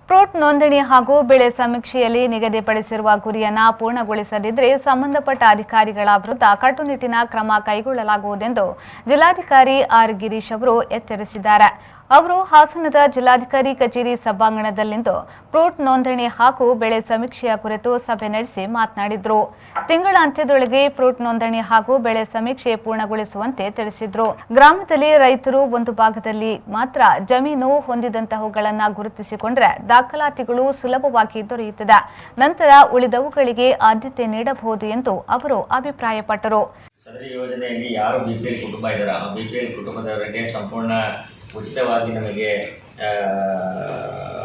Fruit ನೋಂದಣಿ ಹಾಗೂ ಬೆಳೆ ಸಮೀಕ್ಷೆಯಲ್ಲಿ ನಿಗದಿಪಡಿಸಿರುವ ಗುರಿಯನ್ನು ಪೂರ್ಣಗೊಳಿಸದಿದ್ದರೆ ಸಂಬಂಧಪಟ್ಟ ಅಧಿಕಾರಿಗಳ ವಿರುದ್ಧ ಕಟ್ಟುನಿಟ್ಟಿನ ಕ್ರಮ ಕೈಗೊಳ್ಳಲಾಗುವುದೆಂದು ಜಿಲ್ಲಾಧಿಕಾರಿ ಆರ್ ಗಿರೀಶ್ ಅವರು ಎಚ್ಚರಿಸಿದ್ದಾರೆ. ಅವರು ಹಾಸನದ ಜಿಲ್ಲಾಧಿಕಾರಿ ಕಚೇರಿ ಸಭಾಂಗಣದಲ್ಲಿಂದು ಫ್ರೂಟ್ ನೋಂದಣಿ ಹಾಗೂ ಬೆಳೆ ಸಮೀಕ್ಷೆಯ ಕುರಿತು ಸಭೆ ನಡೆಸಿ ಮಾತನಾಡಿದರು. ತಿಂಗಳ ಅಂತ್ಯದೊಳಗೆ ಫ್ರೂಟ್ ನೋಂದಣಿ ಹಾಗೂ ಬೆಳೆ ಸಮೀಕ್ಷೆ ಪೂರ್ಣಗೊಳಿಸುವಂತೆ ತಿಳಿಸಿದರು. ಗ್ರಾಮದಲ್ಲಿ ರೈತರು ಒಂದು ಭಾಗದಲ್ಲಿ ಮಾತ್ರ ಜಮೀನು ಹೊಂದಿದಂತಹವುಗಳನ್ನು ಗುರುತಿಸಿಕೊಂಡರೆ ದಾಖಲಾತಿಗಳು ಸುಲಭವಾಗಿ ದೊರೆಯುತ್ತದೆ. ನಂತರ ಉಳಿದವುಗಳಿಗೆ ಆದ್ಯತೆ ನೀಡಬಹುದು ಎಂದು ಅವರು ಅಭಿಪ್ರಾಯಪಟ್ಟರು. ಸದರಿ ಯೋಜನೆಯಲ್ಲಿ ಯಾರು ಬಿಪಿಎಲ್ ಕುಟುಂಬ ಇದ್ದಾರೆ ಆ ಬಿಪಿಎಲ್ ಕುಟುಂಬದವರಿಗೆ ಸಂಪೂರ್ಣ ಉಚಿತವಾಗಿ ನಮಗೆ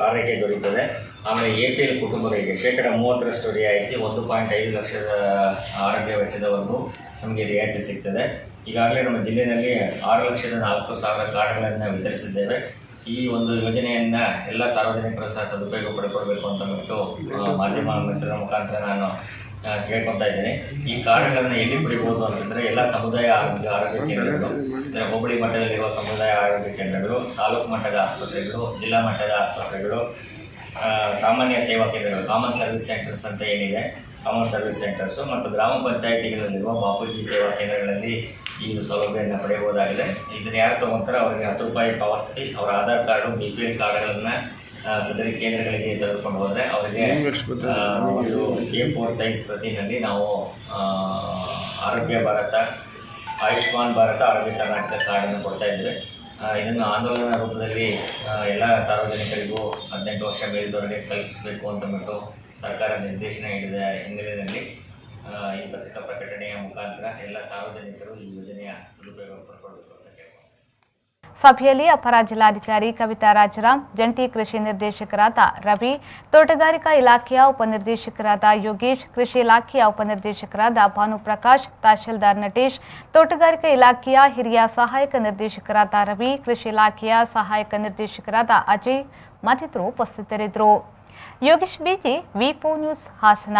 ಆರೈಕೆ ದೊರೆಯುತ್ತದೆ. ಆಮೇಲೆ ಎಪಿಎಲ್ ಕುಟುಂಬಗಳಿಗೆ 30% ರಿಯಾಯಿತಿ, 1.5 ಲಕ್ಷದ ಆರೋಗ್ಯ ವೆಚ್ಚದವರೆಗೂ ನಮಗೆ ರಿಯಾಯಿತಿ ಸಿಗ್ತದೆ. ಈಗಾಗಲೇ ನಮ್ಮ ಜಿಲ್ಲೆಯಲ್ಲಿ 6,04,000 ಕಾರ್ಡ್ಗಳನ್ನು ವಿತರಿಸಿದ್ದೇವೆ. ಈ ಒಂದು ಯೋಜನೆಯನ್ನು ಎಲ್ಲ ಸಾರ್ವಜನಿಕರು ಸಹ ಸದುಪಯೋಗ ಪಡ್ಕೊಳ್ಬೇಕು ಅಂತ ಬಿಟ್ಟು ಮಾಧ್ಯಮ ಮಿತ್ರರ ಮುಖಾಂತರ ನಾನು ಕೇಳ್ಕೊತಾ ಇದ್ದೇನೆ. ಈ ಕಾರ್ಡ್ಗಳನ್ನು ಎಲ್ಲಿ ಪಡಿಬೋದು ಅಂತಂದರೆ ಎಲ್ಲ ಸಮುದಾಯ ಆರೋಗ್ಯ ಕೇಂದ್ರಗಳು, ಅಂದರೆ ಹೋಬಳಿ ಮಟ್ಟದಲ್ಲಿರುವ ಸಮುದಾಯ ಆರೋಗ್ಯ ಕೇಂದ್ರಗಳು, ತಾಲೂಕು ಮಟ್ಟದ ಆಸ್ಪತ್ರೆಗಳು, ಜಿಲ್ಲಾ ಮಟ್ಟದ ಆಸ್ಪತ್ರೆಗಳು, ಸಾಮಾನ್ಯ ಸೇವಾ ಕೇಂದ್ರಗಳು, ಕಾಮನ್ ಸರ್ವಿಸ್ ಸೆಂಟರ್ಸ್ ಅಂತ ಏನಿದೆ, ಕಾಮನ್ ಸರ್ವಿಸ್ ಸೆಂಟರ್ಸು ಮತ್ತು ಗ್ರಾಮ ಪಂಚಾಯಿತಿಗಳಲ್ಲಿರುವ ಬಾಪೂಜಿ ಸೇವಾ ಕೇಂದ್ರಗಳಲ್ಲಿ ಈ ಸೌಲಭ್ಯವನ್ನು ಪಡೆಯಬಹುದಾಗಿದೆ. ಇದನ್ನು ಯಾರು ತೊಗೊತಾರೆ ಅವರಿಗೆ 10 ರೂಪಾಯಿ ಪಾವತಿಸಿ ಅವರ ಆಧಾರ್ ಕಾರ್ಡು, BPL ಕಾರ್ಡ್ಗಳನ್ನು ಸದರಿ ಕೇಂದ್ರಗಳಿಗೆ ತೆಗೆದುಕೊಂಡು ಹೋದರೆ ಅವರಿಗೆ ಒಂದು A4 ಸೈಜ್ ಪ್ರತಿನಲ್ಲಿ ನಾವು ಆರೋಗ್ಯ ಭಾರತ, ಆಯುಷ್ಮಾನ್ ಭಾರತ, ಆರೋಗ್ಯ ಕರ್ನಾಟಕ ಕಾರ್ಡನ್ನು ಕೊಡ್ತಾ ಇದ್ದೇವೆ. ಇದನ್ನು ಆಂದೋಲನ ರೂಪದಲ್ಲಿ ಎಲ್ಲ ಸಾರ್ವಜನಿಕರಿಗೂ 18 ವರ್ಷ ಮೇಲಿದವರಿಗೆ ಕಲ್ಪಿಸಬೇಕು ಅಂತಂದ್ಬಿಟ್ಟು ಸರ್ಕಾರ ನಿರ್ದೇಶನ ನೀಡಿದ ಹಿನ್ನೆಲೆಯಲ್ಲಿ ಈ ಪತ್ರಿಕಾ ಪ್ರಕಟಣೆಯ ಮುಖಾಂತರ ಎಲ್ಲ ಸಾರ್ವಜನಿಕರು ಈ ಯೋಜನೆಯ ಸದುಪಯೋಗ ಪಡ್ಕೊಳ್ಬೇಕು ಅಂತ ಕೇಳ್ಬೋದು. ಸಭೆಯಲ್ಲಿ ಅಪರ ಜಿಲ್ಲಾಧಿಕಾರಿ ಕವಿತಾ ರಾಜರಾಮ್, ಜಂಟಿ ಕೃಷಿ ನಿರ್ದೇಶಕರಾದ ರವಿ, ತೋಟಗಾರಿಕಾ ಇಲಾಖೆಯ ಉಪನಿರ್ದೇಶಕರಾದ ಯೋಗೇಶ್, ಕೃಷಿ ಇಲಾಖೆಯ ಉಪನಿರ್ದೇಶಕರಾದ ಭಾನುಪ್ರಕಾಶ್, ತಹಶೀಲ್ದಾರ್ ನಟೇಶ್, ತೋಟಗಾರಿಕಾ ಇಲಾಖೆಯ ಹಿರಿಯ ಸಹಾಯಕ ನಿರ್ದೇಶಕರಾದ ರವಿ, ಕೃಷಿ ಇಲಾಖೆಯ ಸಹಾಯಕ ನಿರ್ದೇಶಕರಾದ ಅಜಯ್ ಮತ್ತಿತರರು ಉಪಸ್ಥಿತರಿದ್ದರು. Yogesh BG, V4 news, Hassan.